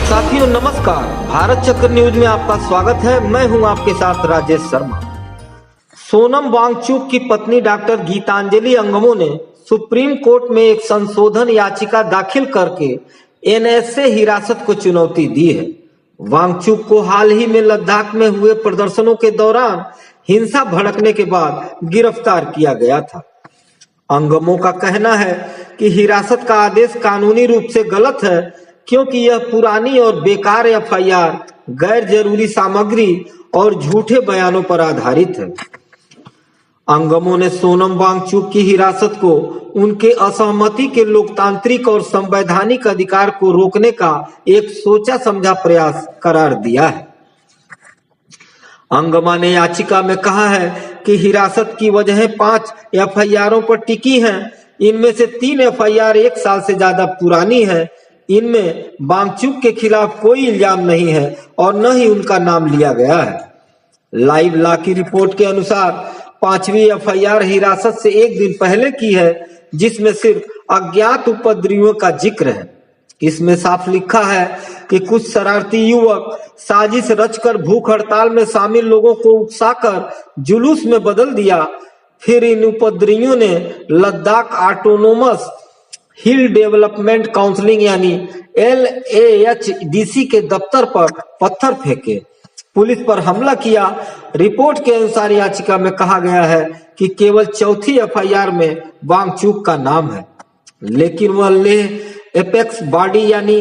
साथियों नमस्कार, भारत चक्र न्यूज में आपका स्वागत है। मैं हूं आपके साथ राजेश शर्मा। सोनम वांगचुक की पत्नी डॉक्टर गीतांजलि अंगमो ने सुप्रीम कोर्ट में एक संशोधन याचिका दाखिल करके एनएसए हिरासत को चुनौती दी है। वांगचुक को हाल ही में लद्दाख में हुए प्रदर्शनों के दौरान हिंसा भड़कने के बाद गिरफ्तार किया गया था। अंगमो का कहना है कि हिरासत का आदेश कानूनी रूप से गलत है, क्योंकि यह पुरानी और बेकार एफआईआर, गैर जरूरी सामग्री और झूठे बयानों पर आधारित है। अंगमो ने सोनम वांगचुक की हिरासत को उनके असहमति के लोकतांत्रिक और संवैधानिक अधिकार को रोकने का एक सोचा समझा प्रयास करार दिया है। अंगमा ने याचिका में कहा है कि हिरासत की वजहें 5 एफआईआरों पर टिकी हैं। इनमें से 3 एफआईआर 1 साल से ज्यादा पुरानी है। इनमें वांगचुक के खिलाफ कोई इल्जाम नहीं है और न ही उनका नाम लिया गया है। लाइव लॉ की रिपोर्ट के अनुसार 5वीं एफआईआर हिरासत से 1 दिन पहले की है, जिसमें सिर्फ अज्ञात उपद्रवियों का जिक्र है। इसमें साफ लिखा है कि कुछ शरारती युवक साजिश रचकर भूख हड़ताल में शामिल लोगों को उकसाकर जुलूस में बदल दिया। फिर इन उपद्रवियों ने लद्दाख ऑटोनोमस हिल डेवलपमेंट काउंसिल यानी LAHDC के दफ्तर पर पत्थर फेंके, पुलिस पर हमला किया। रिपोर्ट के अनुसार याचिका में कहा गया है कि केवल 4थी एफआईआर में वांगचुक का नाम है, लेकिन वह लेह एपेक्स बॉडी यानी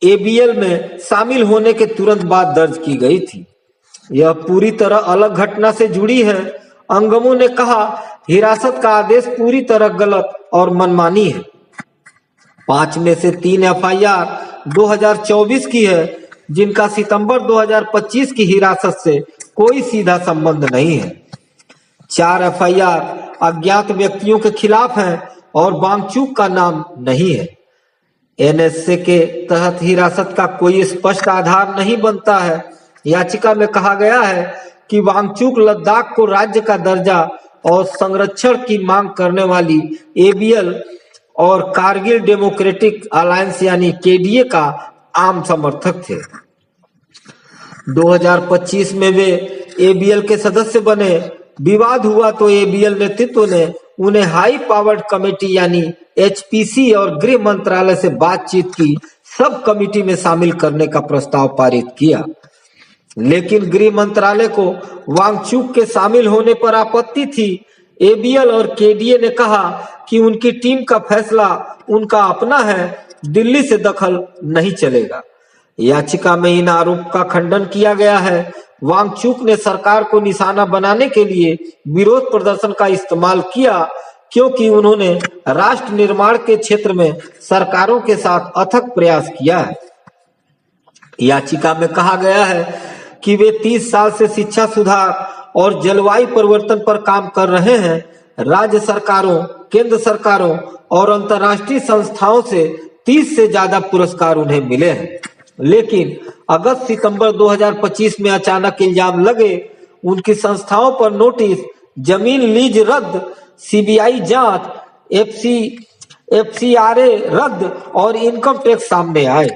ABL में शामिल होने के तुरंत बाद दर्ज की गई थी। यह पूरी तरह अलग घटना से जुड़ी है। अंगमो ने कहा, हिरासत का आदेश पूरी तरह गलत और मनमानी है। 5 में से 3 एफआईआर 2024 की है, जिनका सितंबर 2025 की हिरासत से कोई सीधा संबंध नहीं है। 4 एफआईआर अज्ञात व्यक्तियों के खिलाफ हैं और वांगचुक का नाम नहीं है। एनएसए के तहत हिरासत का कोई स्पष्ट आधार नहीं बनता है। याचिका में कहा गया है कि वांगचुक लद्दाख को राज्य का दर्जा और संरक्षण की मांग करने वाली ABL और कारगिल डेमोक्रेटिक अलायंस यानी KDA का आम समर्थक थे। 2025 में वे ABL के सदस्य बने। विवाद हुआ तो ABL नेतृत्व ने उन्हें हाई पावर्ड कमेटी यानी HPC और गृह मंत्रालय से बातचीत की सब कमेटी में शामिल करने का प्रस्ताव पारित किया, लेकिन गृह मंत्रालय को वांगचुक के शामिल होने पर आपत्ति थी। ABL और KDA ने कहा कि उनकी टीम का फैसला उनका अपना है, दिल्ली से दखल नहीं चलेगा। याचिका में इन आरोप का खंडन किया गया है। वांगचुक ने सरकार को निशाना बनाने के लिए विरोध प्रदर्शन का इस्तेमाल किया, क्योंकि उन्होंने राष्ट्र निर्माण के क्षेत्र में सरकारों के साथ अथक प्रयास किया है। याचिका में कहा गया है कि वे 30 साल से शिक्षा सुधार और जलवायु परिवर्तन पर काम कर रहे हैं। राज्य सरकारों, केंद्र सरकारों और अंतर्राष्ट्रीय संस्थाओं से 30 से ज्यादा पुरस्कार उन्हें मिले हैं, लेकिन अगस्त-सितंबर 2025 में अचानक इल्जाम लगे। उनकी संस्थाओं पर नोटिस, जमीन लीज रद्द, CBI जांच, FCRA रद्द और इनकम टैक्स सामने आए।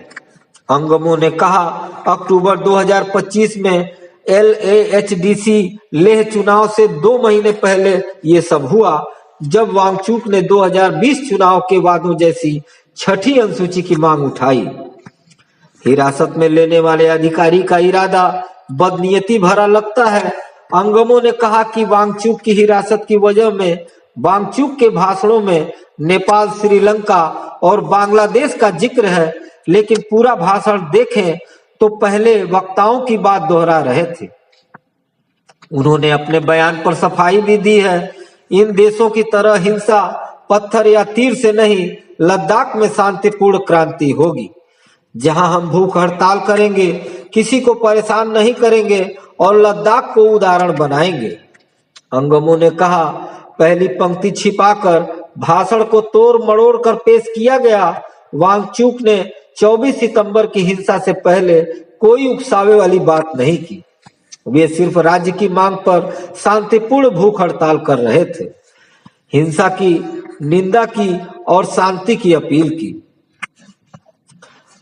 अंगमो ने कहा, अक्टूबर 2025 में LAHDC लेह चुनाव से 2 महीने पहले ये सब हुआ, जब वांगचुक ने 2020 चुनाव के वादों जैसी 6ठी अनुसूची की मांग उठाई। हिरासत में लेने वाले अधिकारी का इरादा बदनीयती भरा लगता है। अंगमो ने कहा कि वांगचुक की हिरासत की वजह में वांगचुक के भाषणों में नेपाल, श्रीलंका और बांग्लादेश का जिक्र है, लेकिन पूरा भाषण देखें तो पहले वक्ताओं की बात दोहरा रहे थे। उन्होंने अपने बयान पर सफाई भी दी है। इन देशों की तरह हिंसा पत्थर या तीर से नहीं, लद्दाख में शांतिपूर्ण क्रांति होगी, जहां हम भूख हड़ताल करेंगे, किसी को परेशान नहीं करेंगे और लद्दाख को उदाहरण बनाएंगे। अंगमो ने कहा, पहली पंक्ति छिपाकर भाषण को तोड़ मड़ोड़ कर पेश किया गया। वांगचुक ने 24 सितंबर की हिंसा से पहले कोई उकसावे वाली बात नहीं की। वे सिर्फ राज्य की मांग पर शांतिपूर्ण भूख हड़ताल कर रहे थे, हिंसा की निंदा की और शांति की अपील की।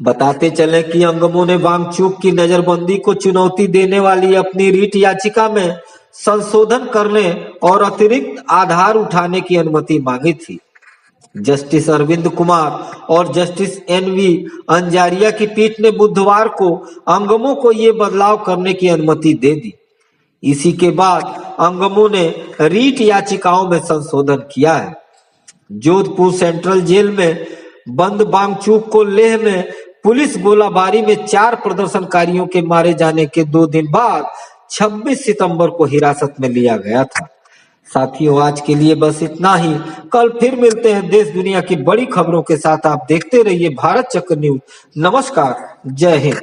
बताते चले कि अंगमो ने वांगचुक की नजरबंदी को चुनौती देने वाली अपनी रीट याचिका में संशोधन करने और अतिरिक्त आधार उठाने की अनुमति मांगी थी। जस्टिस अरविंद कुमार और जस्टिस एन.वी. अंजारिया की पीठ ने बुधवार को अंगमो को ये बदलाव करने की अनुमति दे दी। इसी के बाद अंगमो ने रीट याचिकाओं में संशोधन किया है। जोधपुर सेंट्रल जेल में बंद वांगचुक को लेह में पुलिस गोलाबारी में 4 प्रदर्शनकारियों के मारे जाने के 2 दिन बाद 26 सितंबर को हिरासत में लिया गया था। साथियों, आज के लिए बस इतना ही। कल फिर मिलते हैं देश दुनिया की बड़ी खबरों के साथ। आप देखते रहिए भारत चक्र न्यूज। नमस्कार, जय हिंद।